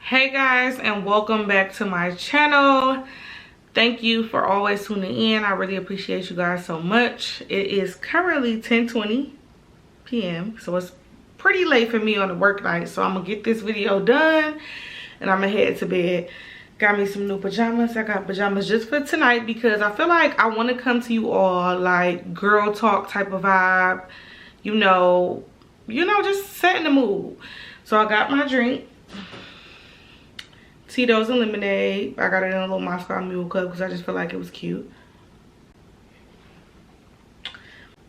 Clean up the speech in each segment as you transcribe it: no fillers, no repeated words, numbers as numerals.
Hey guys, and welcome back to my channel. Thank you for always tuning in. I really appreciate you guys so much. It is currently 10:20 p.m. so it's pretty late for me on a work night, so I'm gonna get this video done and I'm gonna head to bed. Got me some new pajamas. I got pajamas just for tonight because I feel like I want to come to you all like girl talk type of vibe, you know, just setting the mood. So I got my drink, Tito's and lemonade. I got it in a little Moscow Mule cup because I just feel like it was cute.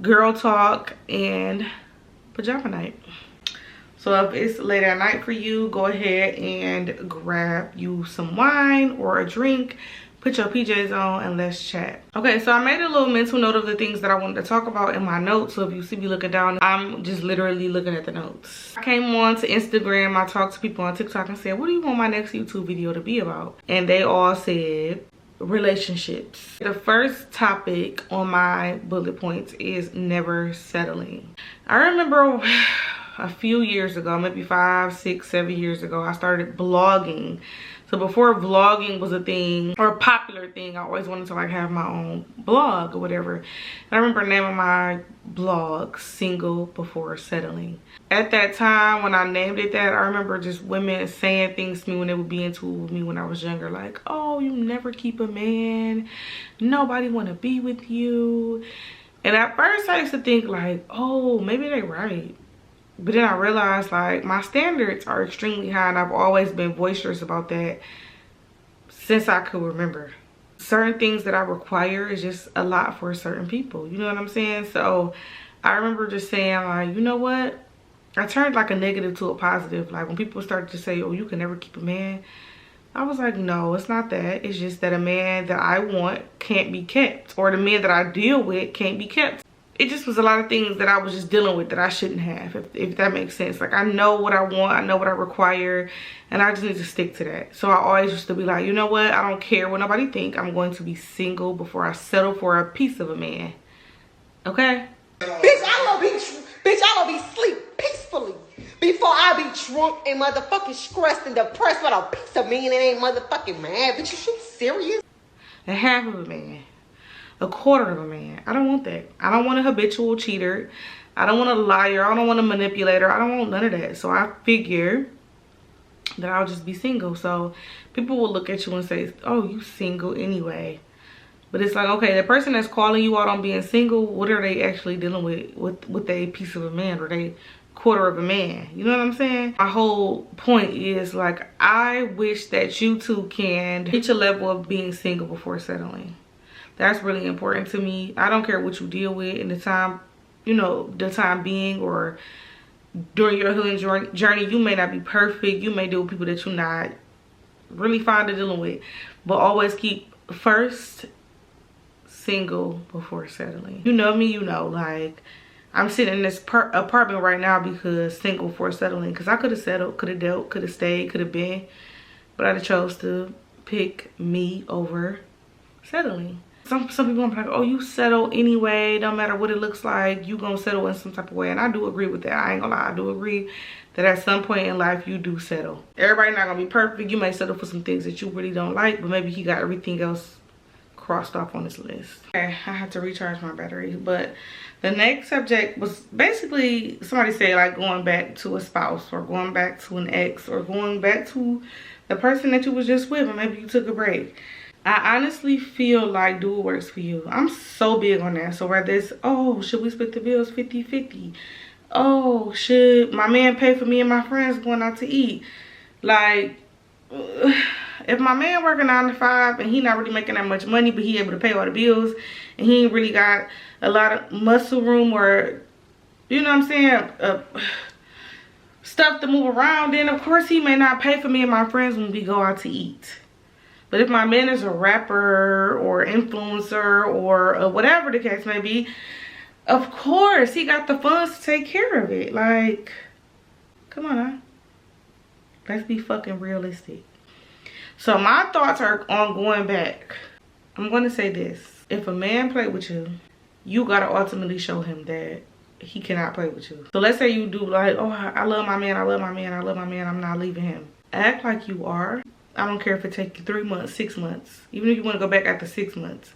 Girl talk and pajama night. So if it's late at night for you, go ahead and grab you some wine or a drink, put your PJs on, and let's chat. Okay, so I made a little mental note of the things that I wanted to talk about in my notes. So if you see me looking down, I'm just literally looking at the notes. I came on to Instagram. I talked to people on TikTok and said, what do you want my next YouTube video to be about? And they all said relationships. The first topic on my bullet points is never settling. I remember a few years ago, maybe 5, 6, 7 years ago, I started blogging. So before vlogging was a thing or a popular thing, I always wanted to like have my own blog or whatever. And I remember naming my blog Single Before Settling. At that time when I named it that, I remember just women saying things to me when they would be into me when I was younger, like, oh, you never keep a man, nobody want to be with you. And at first I used to think like, oh, maybe they're right. But then I realized like my standards are extremely high, and I've always been boisterous about that since I could remember. Certain things that I require is just a lot for certain people, you know what I'm saying? So I remember just saying like, you know what, I turned like a negative to a positive. Like when people started to say, oh, you can never keep a man, I was like, no, it's not that. It's just that a man that I want can't be kept, or the men that I deal with can't be kept. It just was a lot of things that I was just dealing with that I shouldn't have, if that makes sense. Like I know what I want, I know what I require, and I just need to stick to that. So I always used to be like, you know what, I don't care what nobody think, I'm going to be single before I settle for a piece of a man. Okay? Bitch, I gonna be sleep peacefully before I be drunk and motherfucking stressed and depressed with a piece of me and it ain't motherfucking mad. Bitch, you shit serious? A half of a man. A quarter of a man. I don't want that. I don't want a habitual cheater. I don't want a liar. I don't want a manipulator. I don't want none of that. So I figure that I'll just be single. So people will look at you and say, oh, you single anyway. But it's like, okay, the person that's calling you out on being single, what are they actually dealing with a piece of a man, or they quarter of a man? You know what I'm saying? My whole point is like, I wish that you two can reach a level of being single before settling. That's really important to me. I don't care what you deal with in the time, you know, the time being, or during your healing journey. You may not be perfect. You may deal with people that you're not really fond of dealing with. But always keep first single before settling. You know me, you know, like I'm sitting in this apartment right now because single before settling. Because I could have settled, could have dealt, could have stayed, could have been. But I chose to pick me over settling. Some people are like, oh, you settle anyway, no matter what it looks like, you gonna settle in some type of way. And I do agree with that. I ain't gonna lie, I do agree that at some point in life you do settle. Everybody not gonna be perfect. You may settle for some things that you really don't like, but maybe he got everything else crossed off on this list. Okay, I have to recharge my battery. But the next subject was basically, somebody said like going back to a spouse, or going back to an ex, or going back to the person that you was just with, and maybe you took a break. I honestly feel like do what works for you. I'm so big on that. So whether it's, oh, should we split the bills 50-50? Oh, should my man pay for me and my friends going out to eat? Like, if my man working 9 to 5 and he not really making that much money, but he able to pay all the bills, and he ain't really got a lot of muscle room, or, you know what I'm saying, stuff to move around, then of course he may not pay for me and my friends when we go out to eat. But if my man is a rapper or influencer or whatever the case may be, of course he got the funds to take care of it. Like, come on now. Let's be fucking realistic. So my thoughts are on going back. I'm going to say this. If a man play with you, you got to ultimately show him that he cannot play with you. So let's say you do like, oh, I love my man, I love my man, I love my man, I'm not leaving him. Act like you are. I don't care if it takes you 3 months, 6 months. Even if you want to go back after 6 months.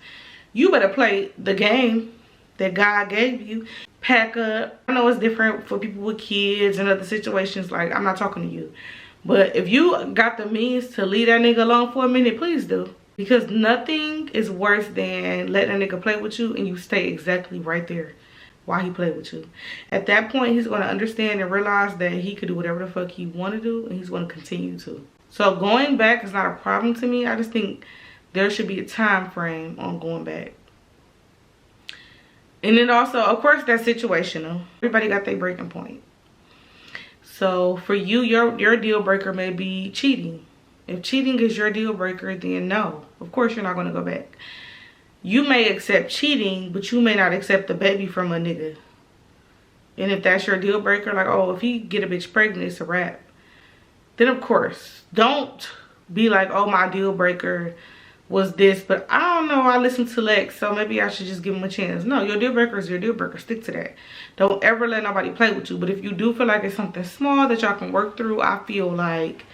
You better play the game that God gave you. Pack up. I know it's different for people with kids and other situations. Like, I'm not talking to you. But if you got the means to leave that nigga alone for a minute, please do. Because nothing is worse than letting a nigga play with you and you stay exactly right there while he played with you. At that point, he's going to understand and realize that he could do whatever the fuck he want to do, and he's going to continue to. So going back is not a problem to me. I just think there should be a time frame on going back. And then also, of course, that's situational. Everybody got their breaking point. So for you, your deal breaker may be cheating. If cheating is your deal breaker, then no, of course you're not going to go back. You may accept cheating, but you may not accept the baby from a nigga. And if that's your deal breaker, like, oh, if he get a bitch pregnant, it's a wrap. Then of course, don't be like, oh, my deal breaker was this, but I don't know, I listen to Lex, so maybe I should just give him a chance. No, your deal breaker is your deal breaker. Stick to that. Don't ever let nobody play with you. But if you do feel like it's something small that y'all can work through, I feel like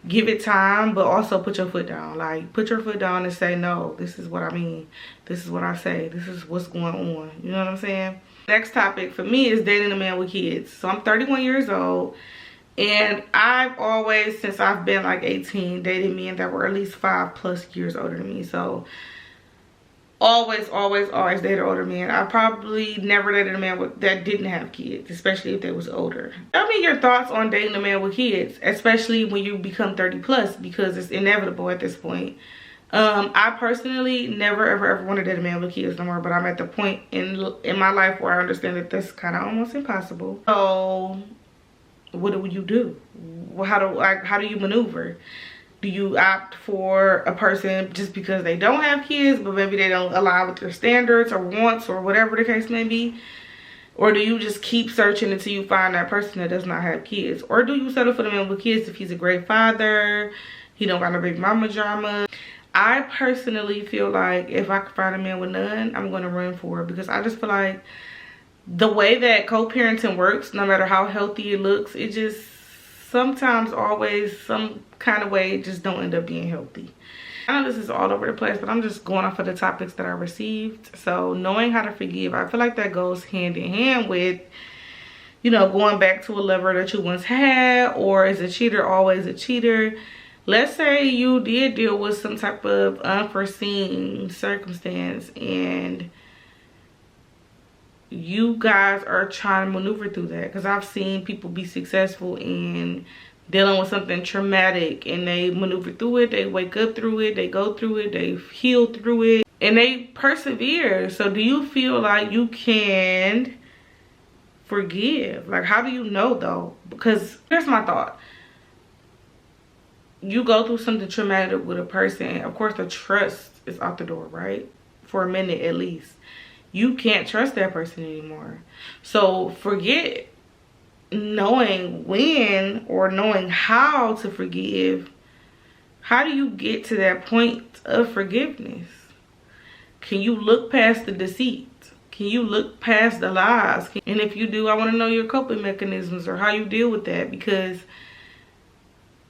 give it time, but also put your foot down. Like, put your foot down and say, no, this is what I mean. This is what I say. This is what's going on. You know what I'm saying? Next topic for me is dating a man with kids. So I'm 31 years old. And I've always, since I've been like 18, dated men that were at least 5+ years older than me. So always dated older men. I probably never dated a man that didn't have kids, especially if they was older. Tell me your thoughts on dating a man with kids, especially when you become 30+, because it's inevitable at this point. I personally never ever want to date a man with kids no more, but I'm at the point in my life where I understand that that's kind of almost impossible. So what do you do? How do you maneuver? Do you opt for a person just because they don't have kids, but maybe they don't align with your standards or wants or whatever the case may be? Or do you just keep searching until you find that person that does not have kids? Or do you settle for the man with kids if he's a great father, he don't got no baby mama drama? I personally feel like if I could find a man with none, I'm going to run for it, because I just feel like the way that co-parenting works, no matter how healthy it looks, it just sometimes, always, some kind of way, it just don't end up being healthy. I know this is all over the place, but I'm just going off of the topics that I received. So knowing how to forgive, I feel like that goes hand in hand with, you know, going back to a lover that you once had, or is a cheater always a cheater? Let's say you did deal with some type of unforeseen circumstance and you guys are trying to maneuver through that, because I've seen people be successful in dealing with something traumatic and they maneuver through it, they wake up through it, they go through it, they heal through it, and they persevere. So do you feel like you can forgive? Like, how do you know though? Because here's my thought. You go through something traumatic with a person, of course the trust is out the door, right? For a minute at least. You can't trust that person anymore. So forget knowing when or knowing how to forgive. How do you get to that point of forgiveness? Can you look past the deceit? Can you look past the lies? And if you do, I want to know your coping mechanisms or how you deal with that, because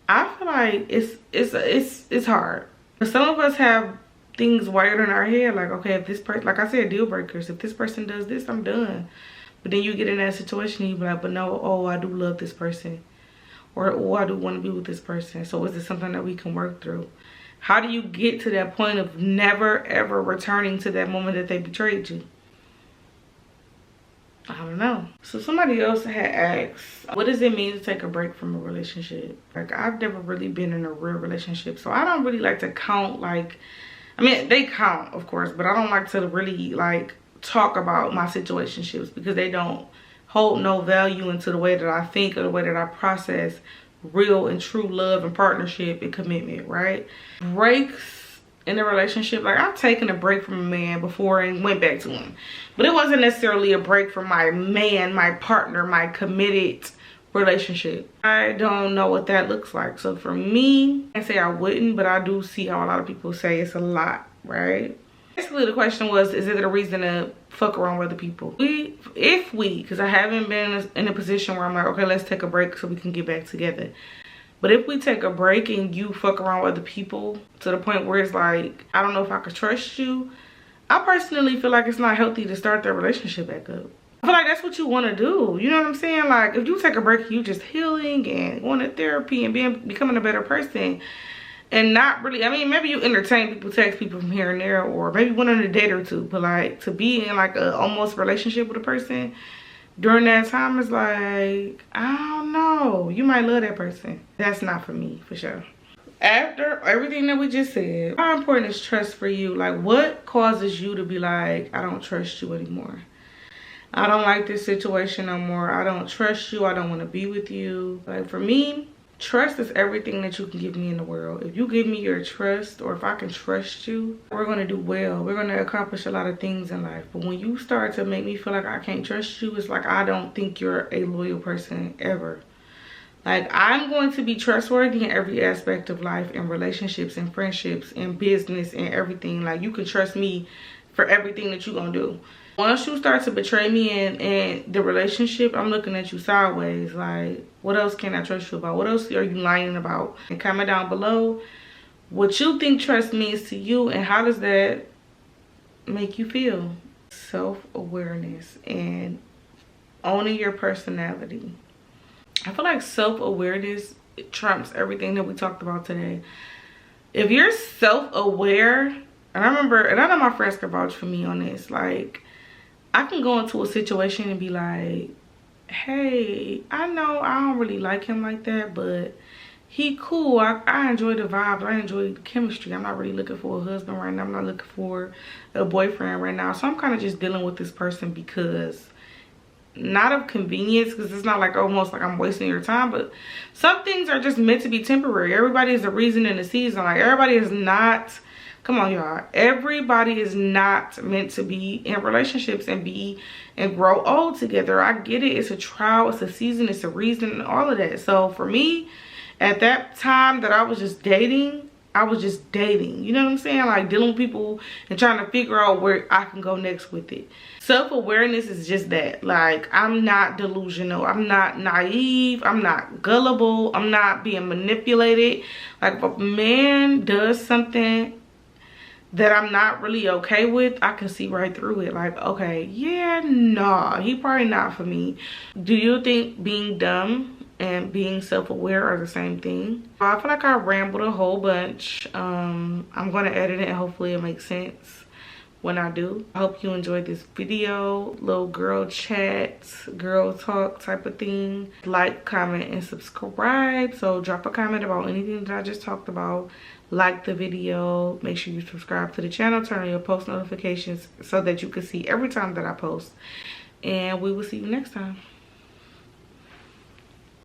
I feel like it's hard. Some of us have things wired in our head, like, okay, if this person, like I said, deal breakers, if this person does this, I'm done. But then you get in that situation and you be like, but no, oh, I do love this person, or oh, I do want to be with this person. So is it something that we can work through? How do you get to that point of never ever returning to that moment that they betrayed you? I don't know. So somebody else had asked, what does it mean to take a break from a relationship? Like, I've never really been in a real relationship, so I don't really like to count, like, I mean, they count, of course, but I don't like to really, like, talk about my situationships, because they don't hold no value into the way that I think or the way that I process real and true love and partnership and commitment, right? Breaks in a relationship, like, I've taken a break from a man before and went back to him, but it wasn't necessarily a break from my man, my partner, my committed relationship. I don't know what that looks like. So for me, I say I wouldn't, but I do see how a lot of people say it's a lot, right? Basically the question was, is it a reason to fuck around with other people? Because I haven't been in a position where I'm like, okay, let's take a break so we can get back together. But if we take a break and you fuck around with other people to the point where it's like, I don't know if I could trust you, I personally feel like it's not healthy to start that relationship back up. I feel like that's what you want to do. You know what I'm saying? Like, if you take a break, you just healing and going to therapy and becoming a better person. And not really, I mean, maybe you entertain people, text people from here and there, or maybe went on a date or two. But like, to be in like a almost relationship with a person during that time is like, I don't know. You might love that person. That's not for me, for sure. After everything that we just said, how important is trust for you? Like, what causes you to be like, I don't trust you anymore? I don't like this situation no more. I don't trust you. I don't want to be with you. Like, for me, trust is everything that you can give me in the world. If you give me your trust, or if I can trust you, we're going to do well. We're going to accomplish a lot of things in life. But when you start to make me feel like I can't trust you, it's like I don't think you're a loyal person ever. Like, I'm going to be trustworthy in every aspect of life, in relationships and friendships and business and everything. Like, you can trust me for everything that you're going to do. Once you start to betray me in the relationship, I'm looking at you sideways. Like, what else can I trust you about? What else are you lying about? And comment down below what you think trust means to you, and how does that make you feel? Self-awareness and owning your personality. I feel like self-awareness trumps everything that we talked about today. If you're self-aware, and I remember, and I know my friends can vouch for me on this, like, I can go into a situation and be like, hey, I know I don't really like him like that, but he cool. I enjoy the vibe. I enjoy the chemistry. I'm not really looking for a husband right now. I'm not looking for a boyfriend right now. So I'm kind of just dealing with this person because, not of convenience, because it's not like almost like I'm wasting your time, but some things are just meant to be temporary. Everybody is a reason in the season. Like, everybody is not, come on y'all, everybody is not meant to be in relationships and grow old together. I get it. It's a trial, it's a season, it's a reason, and all of that. So for me, at that time that I was just dating, I was just dating, you know what I'm saying? Like, dealing with people and trying to figure out where I can go next with it. Self-awareness is just that. Like, I'm not delusional, I'm not naive, I'm not gullible, I'm not being manipulated. Like, if a man does something that I'm not really okay with, I can see right through it. Like, okay, yeah, nah, he probably not for me. Do you think being dumb and being self-aware are the same thing? I feel like I rambled a whole bunch. I'm gonna edit it and hopefully it makes sense when I do. I hope you enjoyed this video, little girl chat, girl talk type of thing. Like, comment, and subscribe. So drop a comment about anything that I just talked about. Like the video, make sure you subscribe to the channel, turn on your post notifications so that you can see every time that I post. And we will see you next time.